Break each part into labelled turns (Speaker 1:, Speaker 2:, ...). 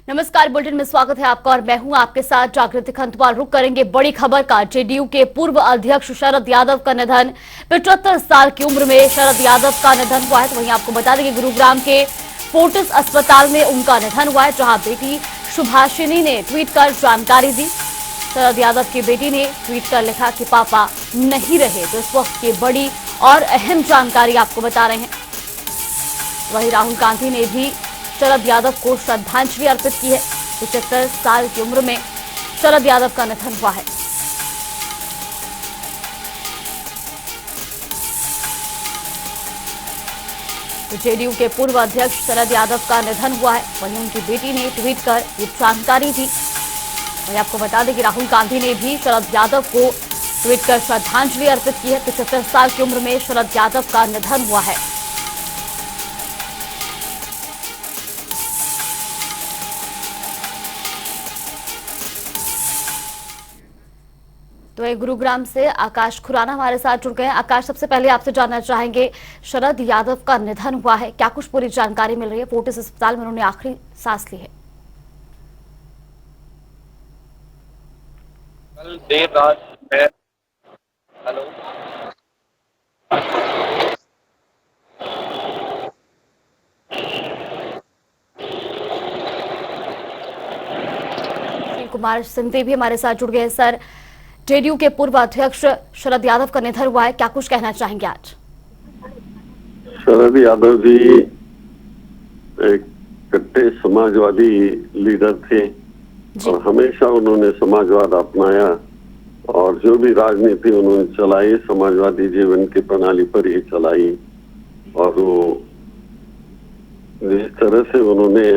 Speaker 1: नमस्कार, बुलेटिन में स्वागत है आपका और मैं हूं आपके साथ जागृति खंतवाल। रुक करेंगे बड़ी खबर का। जेडीयू के पूर्व अध्यक्ष शरद यादव का निधन। 75 साल की उम्र में शरद यादव का निधन हुआ है। तो वहीं आपको बता दें कि गुरुग्राम के फोर्टिस अस्पताल में उनका निधन हुआ है, जहां बेटी सुभाषिनी ने ट्वीट कर जानकारी दी। शरद यादव की बेटी ने ट्वीट कर लिखा कि पापा नहीं रहे। तो इस वक्त की बड़ी और अहम जानकारी आपको बता रहे हैं। वहीं राहुल गांधी ने भी शरद यादव को श्रद्धांजलि अर्पित की है। 75 साल की उम्र में शरद यादव का निधन हुआ है। तो जेडीयू के पूर्व अध्यक्ष शरद यादव का निधन हुआ है। वहीं उनकी बेटी ने ट्वीट कर ये जानकारी दी। वहीं आपको बता दें कि राहुल गांधी ने भी शरद यादव को ट्वीट कर श्रद्धांजलि अर्पित की है। 75 साल की उम्र में शरद यादव का निधन हुआ है। तो एक गुरुग्राम से आकाश खुराना हमारे साथ जुड़ गए हैं। आकाश, सबसे पहले आपसे जानना चाहेंगे, शरद यादव का निधन हुआ है, क्या कुछ पूरी जानकारी मिल रही है? फोर्टिस अस्पताल में उन्होंने आखिरी सांस ली है।
Speaker 2: कल देर रात में हेलो
Speaker 1: कुमार सिंधे भी हमारे साथ जुड़ गए हैं। सर, जेडीयू के पूर्व अध्यक्ष शरद यादव का निधन हुआ है, क्या कुछ कहना चाहेंगे आज?
Speaker 3: शरद यादव जी एक कट्टे समाजवादी लीडर थे और हमेशा उन्होंने समाजवाद अपनाया और जो भी राजनीति उन्होंने चलाई समाजवादी जीवन की प्रणाली पर ही चलाई। और वो जिस तरह से उन्होंने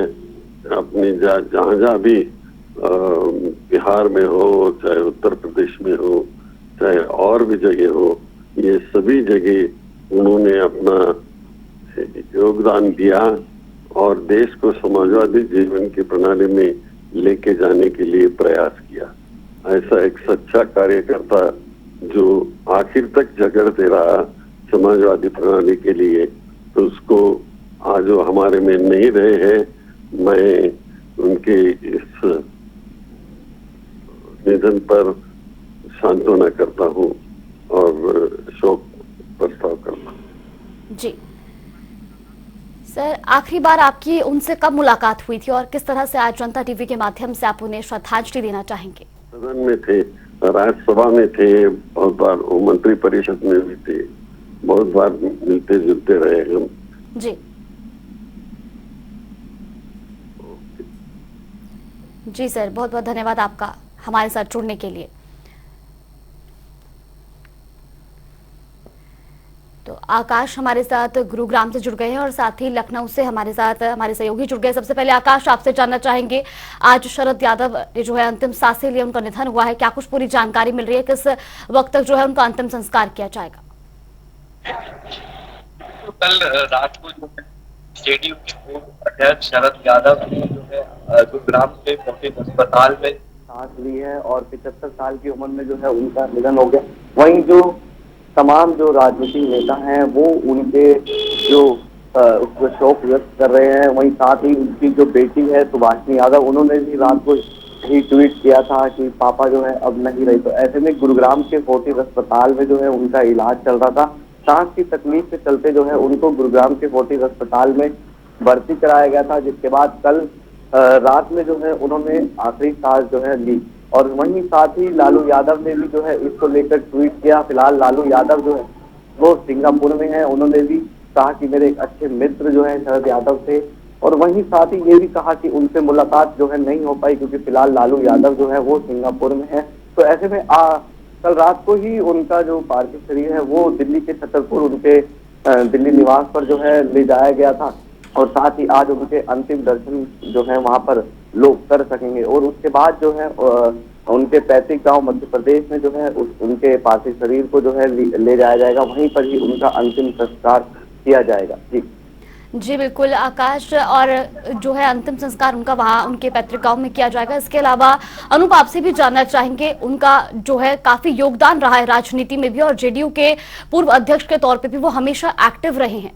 Speaker 3: अपनी जहाँ भी बिहार में हो, चाहे उत्तर प्रदेश में हो, चाहे और भी जगह हो, ये सभी जगह उन्होंने अपना योगदान दिया और देश को समाजवादी जीवन की प्रणाली में लेके जाने के लिए प्रयास किया। ऐसा एक सच्चा कार्यकर्ता जो आखिर तक झगड़ते रहा समाजवादी प्रणाली के लिए, तो उसको आज वो हमारे में नहीं रहे हैं। मैं उनके इस निधन पर सांत्वना करता हूं और शोक प्रस्ताव करता हूं।
Speaker 1: जी सर, आखिरी बार आपकी उनसे कब मुलाकात हुई थी और किस तरह से आज जनता टीवी के माध्यम से आप उन्हें श्रद्धांजलि देना चाहेंगे?
Speaker 3: सदन में थे, राज्यसभा में थे, बहुत बार मंत्री परिषद में भी थे, बहुत बार मिलते जुलते रहे हम।
Speaker 1: जी जी सर, बहुत बहुत धन्यवाद आपका हमारे साथ जुड़ने के लिए। तो आकाश हमारे साथ गुरुग्राम से जुड़ गए हैं और साथ ही लखनऊ से हमारे साथ हमारे सहयोगी जुड़ गए। सबसे पहले आकाश, आपसे जानना चाहेंगे, आज शरद यादव ने जो है अंतिम सांसें लिए, उनका निधन हुआ है, क्या कुछ पूरी जानकारी मिल रही है? किस वक्त तक जो है उनका अंतिम संस्कार किया जाएगा?
Speaker 2: तो कल रात को जो है जेडीयू के पूर्व अध्यक्ष शरद यादव ने जो है गुरुग्राम के फोर्टिस अस्पताल में सांस ली है और 75 साल की उम्र में जो है उनका निधन हो गया। वहीं जो तमाम जो राजनीतिक नेता हैं वो उनके जो उस पर शोक व्यक्त कर रहे हैं। वहीं साथ ही उनकी जो बेटी है सुभाषिनी यादव, उन्होंने भी रात को ही ट्वीट किया था कि पापा जो है अब नहीं रहे। तो ऐसे में गुरुग्राम के फोर्टिस अस्पताल में जो है उनका इलाज चल रहा था। सांस की तकलीफ के चलते जो है उनको गुरुग्राम के फोर्टिस अस्पताल में भर्ती कराया गया था, जिसके बाद कल रात में जो है उन्होंने आखिरी सांस जो है ली। और वहीं साथ ही लालू यादव ने भी जो है इसको लेकर ट्वीट किया। फिलहाल लालू यादव जो है वो सिंगापुर में है। उन्होंने भी कहा कि मेरे एक अच्छे मित्र जो है शरद यादव थे, और वहीं साथ ही ये भी कहा कि उनसे मुलाकात जो है नहीं हो पाई क्योंकि फिलहाल लालू यादव जो है वो सिंगापुर में है। तो ऐसे में कल रात को ही उनका जो पार्थिव शरीर है वो दिल्ली के छतरपुर उनके दिल्ली निवास पर जो है ले जाया गया था, और साथ ही आज उनके अंतिम दर्शन जो है वहां पर लोग कर सकेंगे। और उसके बाद जो है उनके पैतृक गांव मध्य प्रदेश में जो है उनके पार्थिव शरीर को जो है ले जाया जाएगा, वहीं पर ही उनका अंतिम संस्कार किया जाएगा।
Speaker 1: जी बिल्कुल आकाश, और जो है अंतिम संस्कार उनका वहाँ उनके पैतृक गांव में किया जाएगा। इसके अलावा अनूप, आपसे भी जानना चाहेंगे, उनका जो है काफी योगदान रहा है राजनीति में भी और जेडीयू के पूर्व अध्यक्ष के तौर पे भी वो हमेशा एक्टिव रहे हैं।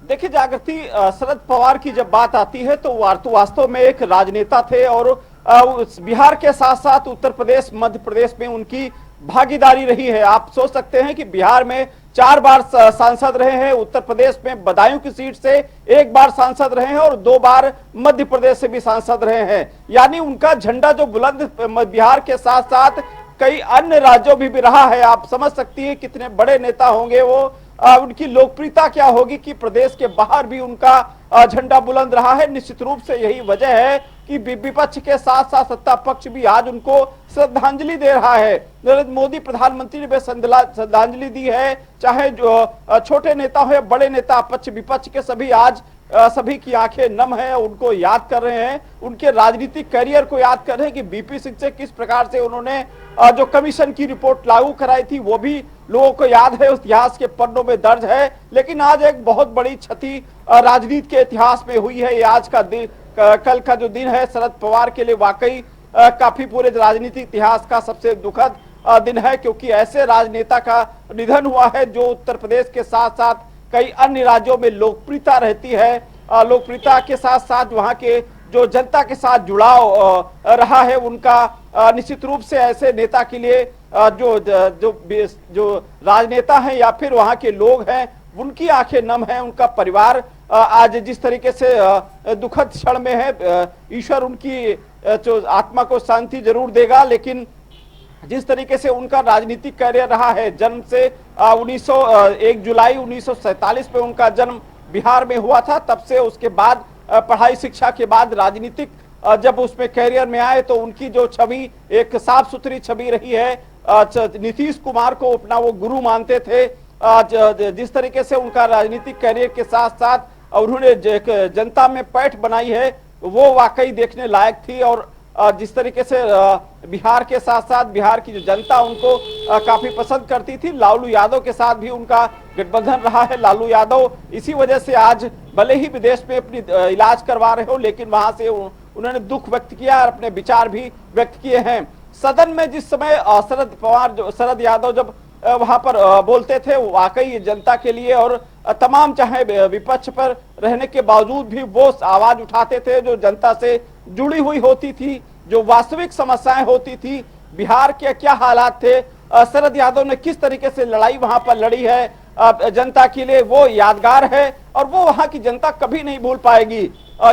Speaker 4: देखिए जागृति, शरद पवार की जब बात आती है तो वास्तव में एक राजनेता थे और बिहार के साथ साथ उत्तर प्रदेश, मध्य प्रदेश में उनकी भागीदारी रही है। आप सोच सकते हैं कि बिहार में 4 बार सांसद रहे हैं, उत्तर प्रदेश में बदायूं की सीट से 1 बार सांसद रहे हैं और 2 बार मध्य प्रदेश से भी सांसद रहे हैं। यानी उनका झंडा जो बुलंद बिहार के साथ साथ कई अन्य राज्यों में भी रहा है। आप समझ सकती है कितने बड़े नेता होंगे वो, उनकी लोकप्रियता क्या होगी कि प्रदेश के बाहर भी उनका झंडा बुलंद रहा है। निश्चित रूप से यही वजह है कि विपक्ष के साथ साथ सत्ता पक्ष भी आज उनको श्रद्धांजलि दे रहा है। नरेंद्र मोदी प्रधानमंत्री ने भी श्रद्धांजलि दी है, चाहे जो छोटे नेता हो या बड़े नेता, पक्ष विपक्ष के सभी आज सभी की आंखें नम है, उनको याद कर रहे हैं, उनके राजनीतिक करियर को याद कर रहे हैं कि बीपी सिंह से किस प्रकार से उन्होंने जो कमीशन की रिपोर्ट लागू कराई थी वो भी लोगों को याद है, उस इतिहास के पन्नों में दर्ज है। लेकिन आज एक बहुत बड़ी क्षति राजनीति के इतिहास में हुई है। ये आज का दिन, कल का जो दिन है शरद पवार के लिए वाकई काफी पूरे राजनीतिक इतिहास का सबसे दुखद दिन है, क्योंकि ऐसे राजनेता का निधन हुआ है जो उत्तर प्रदेश के साथ साथ कई अन्य राज्यों में लोकप्रियता रहती है। लोकप्रियता के साथ साथ वहां के जो जनता के साथ जुड़ाव रहा है उनका, निश्चित रूप से ऐसे नेता के लिए जो राजनेता हैं या फिर वहां के लोग हैं उनकी आंखें नम हैं। उनका परिवार आज जिस तरीके से दुखद क्षण में है, ईश्वर उनकी जो आत्मा को शांति जरूर देगा, लेकिन जिस तरीके से उनका राजनीतिक करियर रहा है, जन्म से 1 जुलाई 1947 में उनका जन्म बिहार में हुआ था, तब से उसके बाद पढ़ाई शिक्षा के बाद राजनीतिक जब उसमें करियर में आए तो उनकी जो छवि एक साफ सुथरी छवि रही है। नीतीश कुमार को अपना वो गुरु मानते थे। जिस तरीके से उनका राजनीतिक करियर के साथ साथ उन्होंने जनता में पैठ बनाई है वो वाकई देखने लायक थी। और जिस तरीके से बिहार के साथ साथ बिहार की जो जनता उनको काफी पसंद करती थी, लालू यादव के साथ भी उनका गठबंधन रहा है। लालू यादव इसी वजह से आज भले ही विदेश में अपनी इलाज करवा रहे हो, लेकिन वहां से उन्होंने दुख व्यक्त किया और अपने विचार भी व्यक्त किए हैं। सदन में जिस समय शरद यादव जब वहां पर बोलते थे, वाकई जनता के लिए और तमाम चाहे विपक्ष पर रहने के बावजूद भी वो आवाज उठाते थे जो जनता से जुड़ी हुई होती थी, जो वास्तविक समस्याएं होती थी, बिहार के क्या हालात थे, शरद यादव ने किस तरीके से लड़ाई वहां पर लड़ी है जनता के लिए, वो यादगार है और वो वहां की जनता कभी नहीं भूल पाएगी।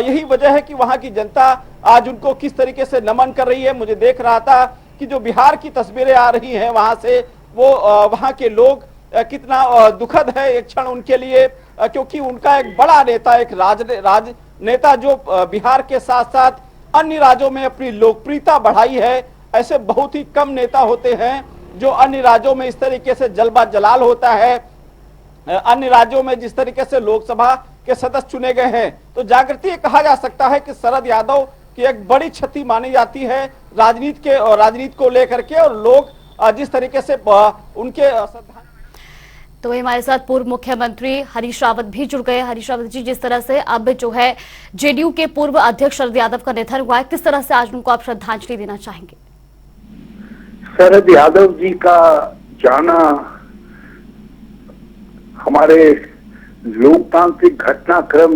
Speaker 4: यही वजह है कि वहां की जनता आज उनको किस तरीके से नमन कर रही है। मुझे देख रहा था कि जो बिहार की तस्वीरें आ रही हैं वहां से, वो वहां के लोग कितना दुखद है एक क्षण उनके लिए, क्योंकि उनका एक बड़ा नेता, एक राजनेता जो बिहार के साथ साथ अन्य राज्यों में अपनी लोकप्रियता बढ़ाई है। ऐसे बहुत ही कम नेता होते हैं जो अन्य राज्यों में इस तरीके से जलवा जलाल होता है, अन्य राज्यों में जिस तरीके से लोकसभा के सदस्य चुने गए हैं। तो जागृति कहा जा सकता है कि शरद यादव की एक बड़ी क्षति मानी जाती है राजनीति को लेकर के, और लोग जिस तरीके से उनके
Speaker 1: तो हमारे साथ पूर्व मुख्यमंत्री हरीश रावत भी जुड़ गए। हरीश रावत जी, जिस तरह से अब जो है जेडीयू के पूर्व अध्यक्ष शरद यादव का निधन हुआ है, किस तरह से आज उनको आप श्रद्धांजलि देना चाहेंगे?
Speaker 5: शरद यादव जी का जाना हमारे लोकतांत्रिक घटनाक्रम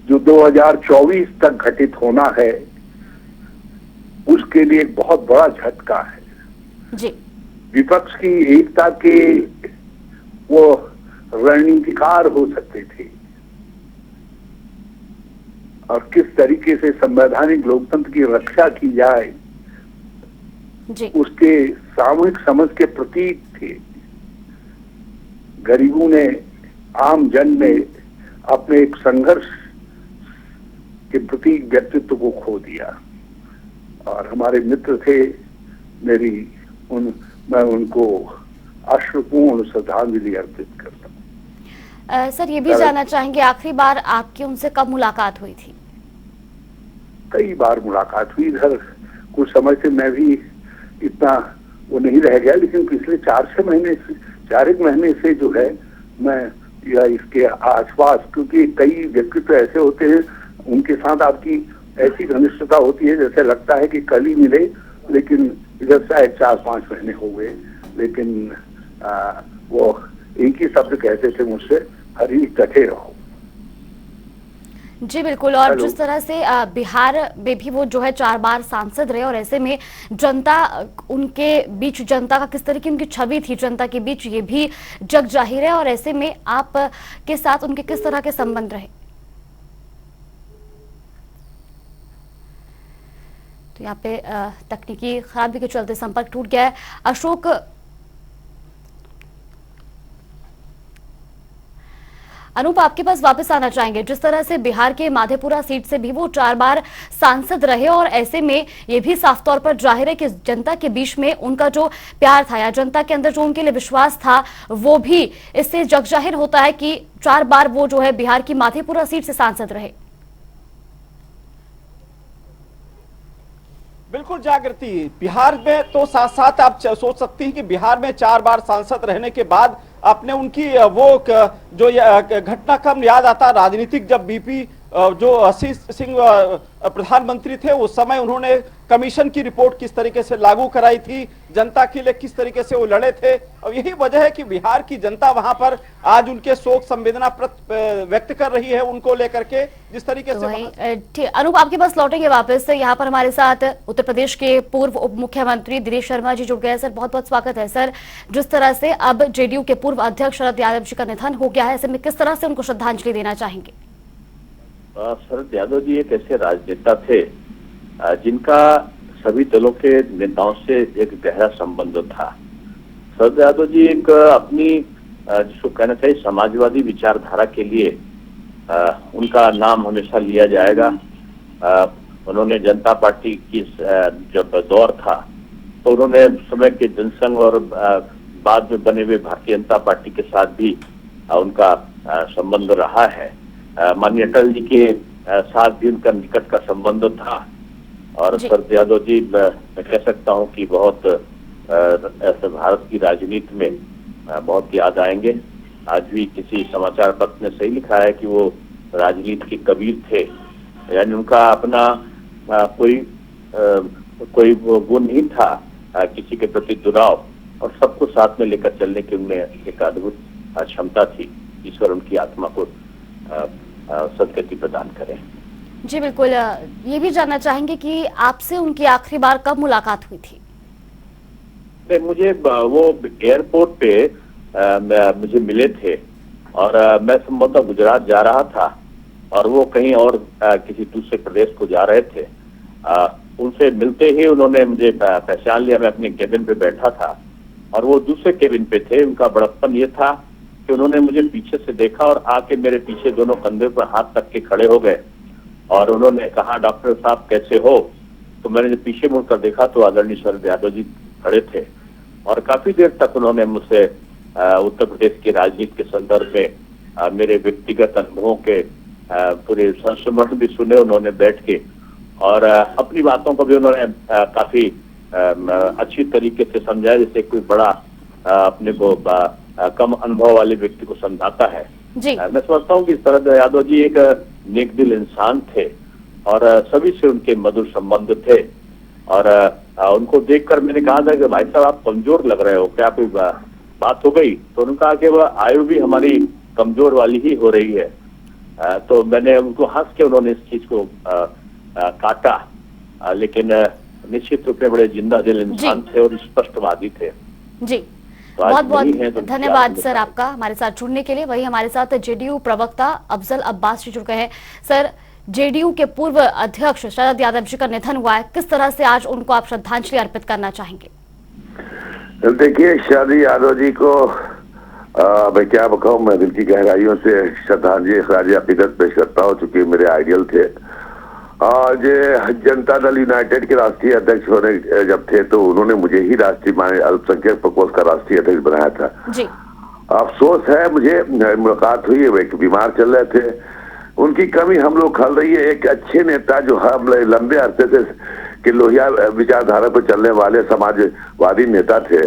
Speaker 5: जो 2024 तक घटित होना है उसके लिए एक बहुत बड़ा झटका है
Speaker 1: जी।
Speaker 5: विपक्ष की एकता के वो रणनीतिकार हो सकते थे और किस तरीके से संवैधानिक लोकतंत्र की रक्षा की जाए
Speaker 1: जी।
Speaker 5: उसके सामूहिक समझ के प्रतीक थे। गरीबों ने, आम जन ने अपने एक संघर्ष के प्रतीक व्यक्तित्व को खो दिया और हमारे मित्र थे। मैं उनको अश्रुपूर्ण श्रद्धांजलि अर्पित करता हूँ।
Speaker 1: सर, ये भी जानना चाहेंगे आखिरी बार आपकी उनसे कब मुलाकात हुई थी?
Speaker 5: कई बार मुलाकात हुई। इधर कुछ समय से मैं भी इतना वो नहीं रह गया, लेकिन पिछले 4 महीने से जो है मैं या इसके आसपास, क्योंकि कई व्यक्तित्व ऐसे होते हैं उनके साथ आपकी ऐसी घनिष्ठता होती है जैसे लगता है कि कल ही मिले, लेकिन इधर शायद 4-5 महीने हो गए। लेकिन वो एक ही शब्द कहते थे मुझसे, हरीश डटे रहो।
Speaker 1: जी बिल्कुल। और
Speaker 5: हेलो।
Speaker 1: जिस तरह से बिहार में भी वो जो है 4 बार सांसद रहे और ऐसे में जनता उनके बीच, जनता का किस तरह की उनकी छवि थी जनता के बीच, ये भी जग जाहिर है। और ऐसे में आप के साथ उनके किस तरह के संबंध रहे? तो यहाँ पे तकनीकी खराबी के चलते संपर्क टूट गया है। अशोक, अनूप आपके पास वापस आना चाहेंगे। जिस तरह से बिहार के माधेपुरा सीट से भी वो 4 बार सांसद रहे और ऐसे में ये भी साफ तौर पर जाहिर है कि जनता के बीच में उनका जो प्यार था या जनता के अंदर जो उनके लिए विश्वास था वो भी इससे जग जाहिर होता है कि 4 बार वो जो है बिहार की माधेपुरा सीट से सांसद रहे।
Speaker 4: बिल्कुल जागृति, बिहार में तो साथ साथ आप सोच सकती हैं कि बिहार में 4 बार सांसद रहने के बाद आपने उनकी वो जो घटनाक्रम याद आता राजनीतिक, जब बीपी जो असीम सिंह प्रधानमंत्री थे उस समय उन्होंने कमीशन की रिपोर्ट किस तरीके से लागू कराई थी, जनता के लिए किस तरीके से वो लड़े थे। और यही वजह है कि बिहार की जनता वहां पर आज उनके शोक संवेदना व्यक्त कर रही है उनको लेकर के, जिस तरीके से।
Speaker 1: अनूप आपके पास लौटेंगे वापस। यहाँ पर हमारे साथ उत्तर प्रदेश के पूर्व उप मुख्यमंत्री दिनेश शर्मा जी जुड़ गए। सर बहुत बहुत स्वागत है। सर, जिस तरह से अब जेडीयू के पूर्व अध्यक्ष शरद यादव जी का निधन हो गया है, ऐसे में किस तरह से उनको श्रद्धांजलि देना चाहेंगे?
Speaker 6: शरद यादव जी एक ऐसे राजनेता थे जिनका सभी दलों के नेताओं से एक गहरा संबंध था। शरद यादव जी एक अपनी जिसको कहना चाहिए समाजवादी विचारधारा के लिए उनका नाम हमेशा लिया जाएगा। उन्होंने जनता पार्टी की जब दौर था तो उन्होंने समय के जनसंघ और बाद में बने हुए भारतीय जनता पार्टी के साथ भी उनका संबंध रहा है। माननीय अटल जी के साथ भी उनका निकट का संबंध था। और शरद यादव जी मैं कह सकता हूं कि बहुत ऐसे भारत की राजनीति में बहुत याद आएंगे। आज भी किसी समाचार पत्र ने सही लिखा है कि वो राजनीति के कबीर थे, यानी उनका अपना कोई वो नहीं था किसी के प्रति दुराव, और सबको साथ में लेकर चलने की उनमें एक अद्भुत क्षमता थी। ईश्वर उनकी आत्मा को सदगति प्रदान करें।
Speaker 1: जी बिल्कुल। ये भी जानना चाहेंगे कि आपसे उनकी आखिरी बार कब मुलाकात हुई थी?
Speaker 6: मुझे वो एयरपोर्ट पे मुझे मिले थे और मैं संभवतः गुजरात जा रहा था और वो कहीं और किसी दूसरे प्रदेश को जा रहे थे। उनसे मिलते ही उन्होंने मुझे पहचान लिया। मैं अपने केबिन पे बैठा था और वो दूसरे केबिन पे थे। उनका बड़प्पन ये था कि उन्होंने मुझे पीछे से देखा और आके मेरे पीछे दोनों कंधे पर हाथ रख के खड़े हो गए और उन्होंने कहा, डॉक्टर साहब कैसे हो? तो मैंने जब पीछे मुड़कर देखा तो आदरणीय शरद यादव जी खड़े थे और काफी देर तक उन्होंने मुझसे उत्तर प्रदेश की राजनीति के संदर्भ में मेरे व्यक्तिगत अनुभवों के पूरे संस्मरण भी सुने उन्होंने बैठ के, और अपनी बातों को भी उन्होंने काफी अच्छी तरीके से समझाया, जैसे कोई बड़ा अपने को कम अनुभव वाले व्यक्ति को समझाता है। मैं समझता हूँ कि शरद यादव जी एक नेक दिल इंसान थे और सभी से उनके मधुर संबंध थे। और उनको देखकर मैंने कहा था कि भाई साहब आप कमजोर लग रहे हो, क्या कोई बात हो गई? तो उन्होंने कहा कि वह आयु भी हमारी कमजोर वाली ही हो रही है। तो मैंने उनको हंस के उन्होंने इस चीज को काटा, लेकिन निश्चित रूप में बड़े जिंदा दिल इंसान थे और स्पष्टवादी थे।
Speaker 1: जी
Speaker 6: तो
Speaker 1: बहुत बहुत धन्यवाद सर आपका हमारे साथ जुड़ने के लिए। वही हमारे साथ जेडीयू प्रवक्ता अफजल अब्बास जी जुड़ गए हैं। सर, जेडीयू के पूर्व अध्यक्ष शरद यादव जी का निधन हुआ है, किस तरह से आज उनको आप श्रद्धांजलि अर्पित करना चाहेंगे?
Speaker 5: देखिए, शरद यादव जी को मैं क्या बताऊं, मैं दिल की गहराइयों से श्रद्धांजलि खराज अकीदत पेश करता हूँ, चूंकि मेरे आइडियल थे। और जनता दल यूनाइटेड के राष्ट्रीय अध्यक्ष होने जब थे तो उन्होंने मुझे ही राष्ट्रीय अल्पसंख्यक प्रकोष्ठ का राष्ट्रीय अध्यक्ष बनाया था। जी अफसोस है मुझे, मुलाकात हुई है, वे बीमार चल रहे थे, उनकी कमी हम लोग खल रही है। एक अच्छे नेता जो हम लंबे अरसे से कि लोहिया विचारधारा पर चलने वाले समाजवादी नेता थे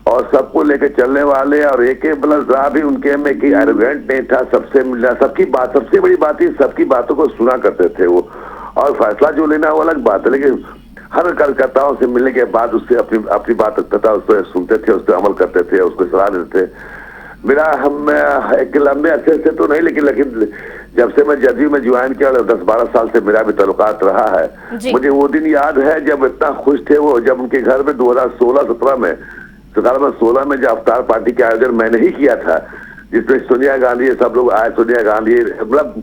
Speaker 5: और सबको लेकर चलने वाले, और एक मतलब भी उनके में कि एरोगेंट नहीं था, सबसे मिलना, सबकी बात, सबसे बड़ी बात ही सबकी बातों को सुना करते थे वो, और फैसला जो लेना वो अलग बात है, लेकिन हर कार्यकर्ताओं से मिलने के बाद उससे अपनी बात रखता था, उस पर सुनते थे, उस पर अमल करते थे, उसको सलाह देते थे। मेरा हम एक लंबे अरसे से तो नहीं, लेकिन
Speaker 3: जब से मैं जदयू में ज्वाइन किया 10-12 साल से मेरा भी ताल्लुकात रहा है।
Speaker 1: जी।
Speaker 3: मुझे वो दिन याद है जब इतना खुश थे वो, जब उनके घर में 2016-17 में 16 में जब अवतार पार्टी का आयोजन मैंने ही किया था, जिसमें सोनिया गांधी सब लोग आए। सोनिया गांधी मतलब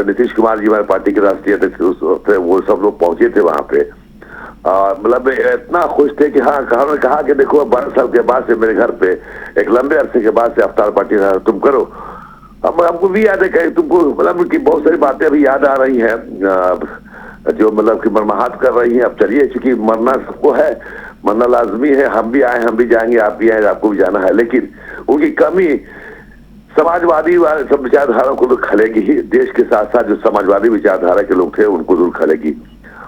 Speaker 3: नीतीश कुमार जी हमारे पार्टी के राष्ट्रीय अध्यक्ष उस वक्त, वो सब लोग पहुंचे थे वहां पे। मतलब इतना खुश थे कि हाँ, कहा कि देखो 12 साल के बाद से मेरे घर पे एक लंबे अरसे के बाद से अवतार पार्टी तुम करो। हमको भी याद है कि तुमको मतलब कि बहुत सारी बातें अभी याद आ रही हैं जो मतलब कि मरमाहत कर रही हैं। अब चलिए, चूंकि मरना सबको है, मरना लाजमी है, हम भी आए, हम भी जाएंगे, आप भी आए, आपको भी जाना है, लेकिन उनकी कमी समाजवादी सब विचारधारा को तो खलेगी ही। देश के साथ साथ जो समाजवादी विचारधारा के लोग थे उनको जरूर खलेगी,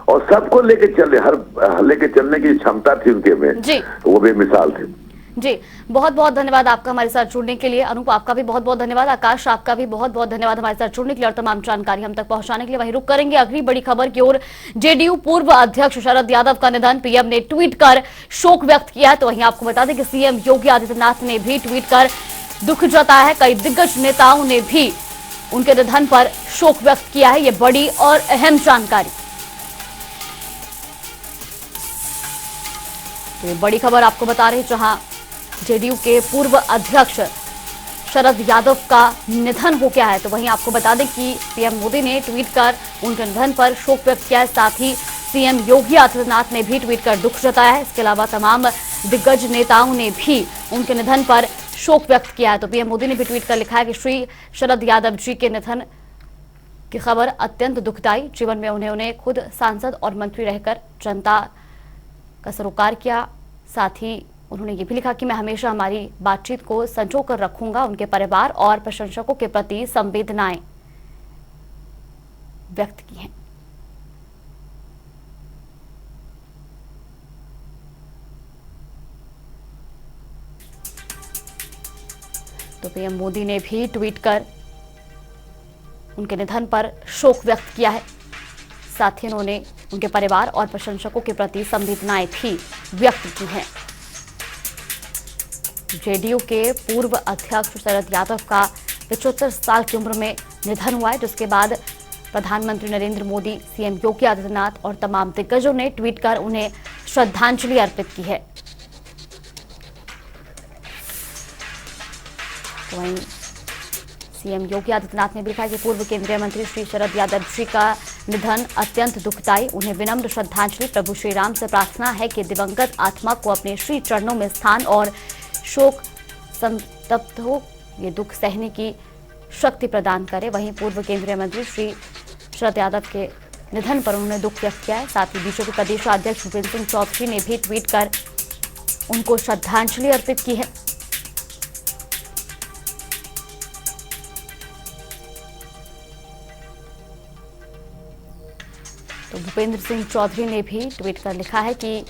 Speaker 3: और सबको लेके चलने की क्षमता थी उनके में
Speaker 1: जी।
Speaker 3: वो बेमिसाल थे।
Speaker 1: जी, बहुत बहुत धन्यवाद आपका हमारे साथ जुड़ने के लिए। अनूप, आपका भी बहुत बहुत धन्यवाद। आकाश, आपका भी बहुत बहुत धन्यवाद हमारे साथ जुड़ने के लिए और तमाम जानकारी हम तक पहुंचाने के लिए। वहीं रुक करेंगे अगली बड़ी खबर की ओर। जेडीयू पूर्व अध्यक्ष शरद यादव का निधन, पीएम ने ट्वीट कर शोक व्यक्त किया है। तो वहीं आपको बता दें कि सीएम योगी आदित्यनाथ ने भी ट्वीट कर दुख जताया है। कई दिग्गज नेताओं ने भी उनके निधन पर शोक व्यक्त किया है। ये बड़ी और अहम जानकारी। तो ये बड़ी खबर आपको बता रहे, जहां जेडीयू के पूर्व अध्यक्ष शरद यादव का निधन हो गया है। तो वहीं आपको बता दें कि पीएम मोदी ने ट्वीट कर उनके निधन पर शोक व्यक्त किया है। साथ ही सीएम योगी आदित्यनाथ ने भी ट्वीट कर दुख जताया है। इसके अलावा तमाम दिग्गज नेताओं ने भी उनके निधन पर शोक व्यक्त किया है। तो पीएम मोदी ने भी ट्वीट कर लिखा है कि श्री शरद यादव जी के निधन की खबर अत्यंत दुखदायी। जीवन में उन्होंने खुद सांसद और मंत्री रहकर जनता का सरोकार किया। साथ ही उन्होंने ये भी लिखा कि मैं हमेशा हमारी बातचीत को संजो कर रखूंगा। उनके परिवार और प्रशंसकों के प्रति संवेदनाएं व्यक्त की हैं। तो पीएम मोदी ने भी ट्वीट कर उनके निधन पर शोक व्यक्त किया है। साथ ही उन्होंने उनके परिवार और प्रशंसकों के प्रति संवेदनाएं भी व्यक्त की हैं। जेडीयू के पूर्व अध्यक्ष शरद यादव का 75 साल की उम्र में निधन हुआ है, जिसके बाद प्रधानमंत्री नरेंद्र मोदी, सीएम योगी आदित्यनाथ और तमाम दिग्गजों ने ट्वीट कर उन्हें श्रद्धांजलि अर्पित की है। तो वहीं सीएम योगी आदित्यनाथ ने भी लिखा कि पूर्व केंद्रीय मंत्री श्री शरद यादव जी का निधन अत्यंत दुखदायी। उन्हें विनम्र श्रद्धांजलि। प्रभु श्री राम से प्रार्थना है कि दिवंगत आत्मा को अपने श्री चरणों में स्थान और शोक संतप्त हो, ये दुख सहने की शक्ति प्रदान करे। वहीं पूर्व केंद्रीय मंत्री श्री शरद यादव के निधन पर उन्होंने दुख व्यक्त किया है। साथ ही बीजेपी प्रदेश अध्यक्ष भूपेंद्र सिंह चौधरी ने भी ट्वीट कर उनको श्रद्धांजलि अर्पित की है। तो भूपेंद्र सिंह चौधरी ने भी ट्वीट कर लिखा है कि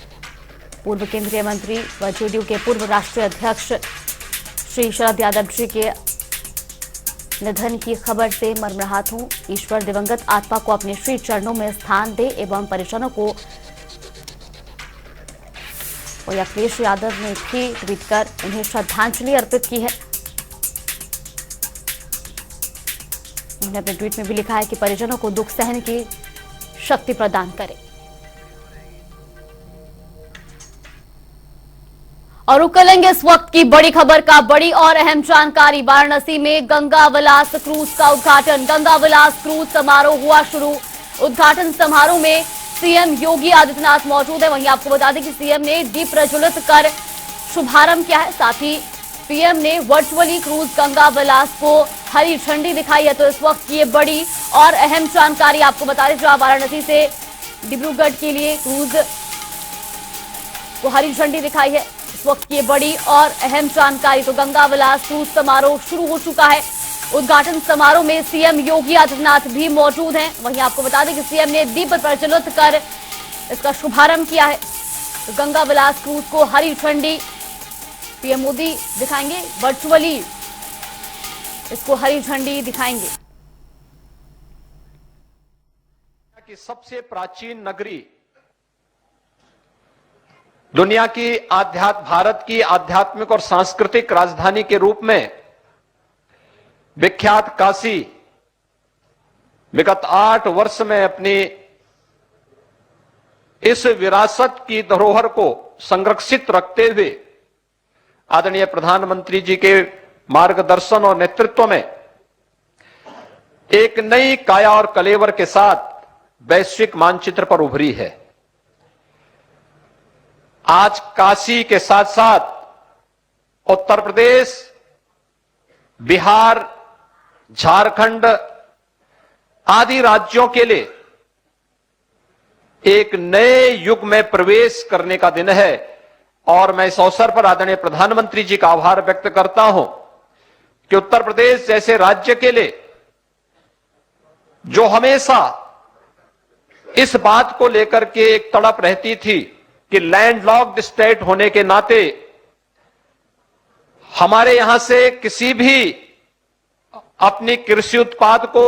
Speaker 1: पूर्व केंद्रीय मंत्री व जेडीयू के पूर्व राष्ट्रीय अध्यक्ष श्री शरद यादव जी के निधन की खबर से मर्माहत हूं। ईश्वर दिवंगत आत्मा को अपने श्री चरणों में स्थान दे एवं परिजनों को। और अखिलेश यादव ने भी ट्वीट कर उन्हें श्रद्धांजलि अर्पित की है। उन्होंने अपने ट्वीट में भी लिखा है कि परिजनों को दुख सहने की शक्ति प्रदान करे। और रुक लेंगे इस वक्त की बड़ी खबर का। बड़ी और अहम जानकारी, वाराणसी में गंगा विलास क्रूज का उद्घाटन। गंगा विलास क्रूज समारोह हुआ शुरू। उद्घाटन समारोह में सीएम योगी आदित्यनाथ मौजूद है। वहीं आपको बता दें कि सीएम ने दीप प्रज्वलित कर शुभारंभ किया है। साथ ही पीएम ने वर्चुअली क्रूज गंगा विलास को हरी झंडी दिखाई है। तो इस वक्त की ये बड़ी और अहम जानकारी आपको बता दें, जहां वाराणसी से डिब्रूगढ़ के लिए क्रूज को हरी झंडी दिखाई है। इस वक्त की ये बड़ी और अहम जानकारी। तो गंगा विलास क्रूज समारोह शुरू हो चुका है। उद्घाटन समारोह में सीएम योगी आदित्यनाथ भी मौजूद हैं। वहीं आपको बता दें कि सीएम ने दीप प्रज्वलित कर इसका शुभारंभ किया है। तो गंगा विलास क्रूज को हरी झंडी पीएम मोदी दिखाएंगे, वर्चुअली इसको हरी झंडी दिखाएंगे।
Speaker 4: की सबसे प्राचीन नगरी, दुनिया की भारत की आध्यात्मिक और सांस्कृतिक राजधानी के रूप में
Speaker 7: विख्यात काशी विगत 8 वर्ष में अपनी इस विरासत की धरोहर को संरक्षित रखते हुए आदरणीय प्रधानमंत्री जी के मार्गदर्शन और नेतृत्व में एक नई काया और कलेवर के साथ वैश्विक मानचित्र पर उभरी है। आज काशी के साथ साथ उत्तर प्रदेश, बिहार, झारखंड आदि राज्यों के लिए एक नए युग में प्रवेश करने का दिन है और मैं इस अवसर पर आदरणीय प्रधानमंत्री जी का आभार व्यक्त करता हूं कि उत्तर प्रदेश जैसे राज्य के लिए जो हमेशा इस बात को लेकर के एक तड़प रहती थी कि लैंडलॉक्ड स्टेट होने के नाते हमारे यहां से किसी भी अपनी कृषि उत्पाद को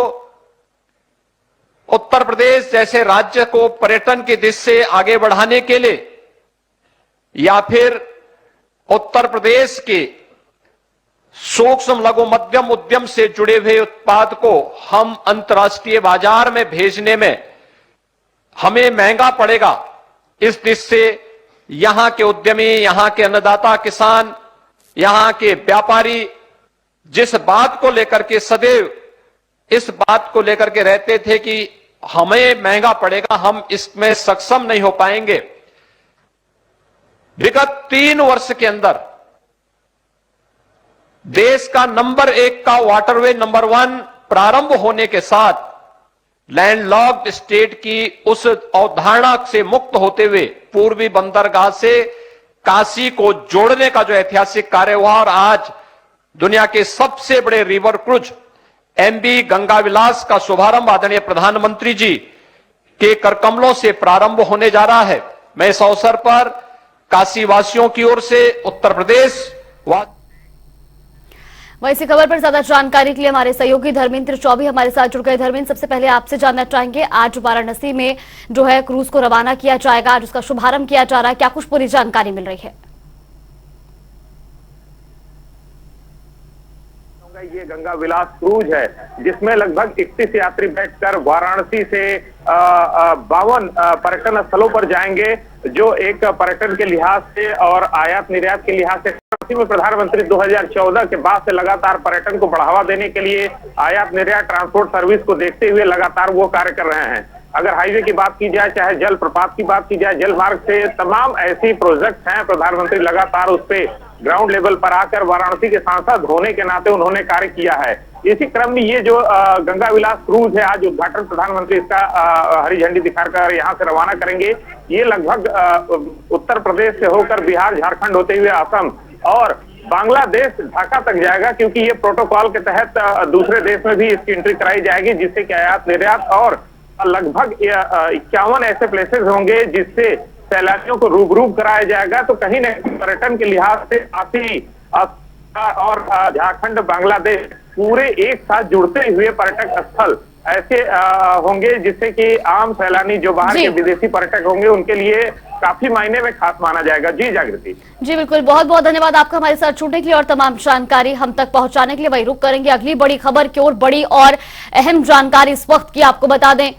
Speaker 7: उत्तर प्रदेश जैसे राज्य को पर्यटन की दिशा से आगे बढ़ाने के लिए या फिर उत्तर प्रदेश के सूक्ष्म लघु मध्यम उद्यम से जुड़े हुए उत्पाद को हम अंतर्राष्ट्रीय बाजार में भेजने में हमें महंगा पड़ेगा, इस दिशा से यहां के उद्यमी, यहां के अन्नदाता किसान, यहां के व्यापारी जिस बात को लेकर के सदैव इस बात को लेकर के रहते थे कि हमें महंगा पड़ेगा, हम इसमें सक्षम नहीं हो पाएंगे। विगत 3 वर्ष के अंदर देश का नंबर 1 का वाटरवे नंबर 1 प्रारंभ होने के साथ लैंडलॉक्ड स्टेट की उस अवधारणा से मुक्त होते हुए पूर्वी बंदरगाह से काशी को जोड़ने का जो ऐतिहासिक कार्य हुआ और आज दुनिया के सबसे बड़े रिवर क्रूज एमबी गंगा विलास का शुभारंभ आदरणीय प्रधानमंत्री जी के करकमलों से प्रारंभ होने जा रहा है। मैं इस अवसर पर काशी वासियों की ओर से उत्तर प्रदेश
Speaker 1: वहीं इसी खबर पर ज्यादा जानकारी के लिए हमारे सहयोगी धर्मेंद्र चौबे हमारे साथ जुड़ गए। धर्मेंद्र, सबसे पहले आपसे जानना चाहेंगे, आज वाराणसी में जो है क्रूज को रवाना किया जाएगा, आज उसका शुभारंभ किया जा रहा है, क्या कुछ पूरी जानकारी मिल रही है?
Speaker 8: ये गंगा विलास क्रूज है जिसमें लगभग 31 यात्री बैठकर वाराणसी से 52 पर्यटन स्थलों पर जाएंगे, जो एक पर्यटन के लिहाज से और आयात निर्यात के लिहाज से में प्रधानमंत्री 2014 के बाद से लगातार पर्यटन को बढ़ावा देने के लिए आयात निर्यात ट्रांसपोर्ट सर्विस को देखते हुए लगातार वो कार्य कर रहे हैं। अगर हाईवे की बात की जाए, चाहे जल प्रपात की बात की जाए, जल मार्ग से तमाम ऐसी प्रोजेक्ट हैं, प्रधानमंत्री लगातार उस पे ग्राउंड लेवल पर आकर वाराणसी के सांसद होने के नाते उन्होंने कार्य किया है। इसी क्रम में ये जो गंगा विलास क्रूज है, आज उद्घाटन प्रधानमंत्री इसका हरी झंडी दिखाकर यहाँ से रवाना करेंगे। ये लगभग उत्तर प्रदेश से होकर बिहार, झारखंड होते हुए असम और बांग्लादेश, ढाका तक जाएगा, क्योंकि ये प्रोटोकॉल के तहत दूसरे देश में भी इसकी एंट्री कराई जाएगी, जिससे कि आयात निर्यात और लगभग 51 ऐसे प्लेसेस होंगे जिससे सैलानियों को रूबरू कराया जाएगा। तो कहीं न कहीं पर्यटन के लिहाज से काफी और झारखंड, बांग्लादेश पूरे एक साथ जुड़ते हुए पर्यटक स्थल ऐसे होंगे जिससे कि आम सैलानी जो बाहर के विदेशी पर्यटक होंगे उनके लिए काफी मायने में खास माना जाएगा। जी जागृति। जी
Speaker 1: बिल्कुल, बहुत बहुत धन्यवाद आपका हमारे साथ जुड़ने के लिए और तमाम जानकारी हम तक पहुंचाने के लिए। वही रुक करेंगे अगली बड़ी खबर की ओर। बड़ी और अहम जानकारी इस वक्त की आपको बता दें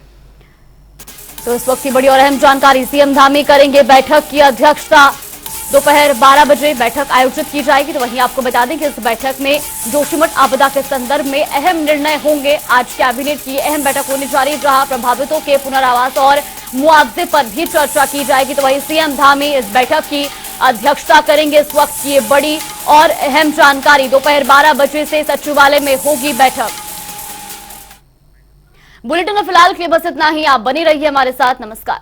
Speaker 1: तो इस वक्त की बड़ी और अहम जानकारी, सीएम धामी करेंगे बैठक की अध्यक्षता। दोपहर 12 बजे बैठक आयोजित की जाएगी। तो वहीं आपको बता दें कि इस बैठक में जोशीमठ आपदा के संदर्भ में अहम निर्णय होंगे। आज कैबिनेट की अहम बैठक होने जा रही है, जहां प्रभावितों के पुनरावास और मुआवजे पर भी चर्चा की जाएगी। तो वहीं सीएम धामी इस बैठक की अध्यक्षता करेंगे। इस वक्त की ये बड़ी और अहम जानकारी, दोपहर 12 बजे से सचिवालय में होगी बैठक। बुलेटिन में फिलहाल के लिए बस इतना ही। आप बनी रहिए हमारे साथ। नमस्कार।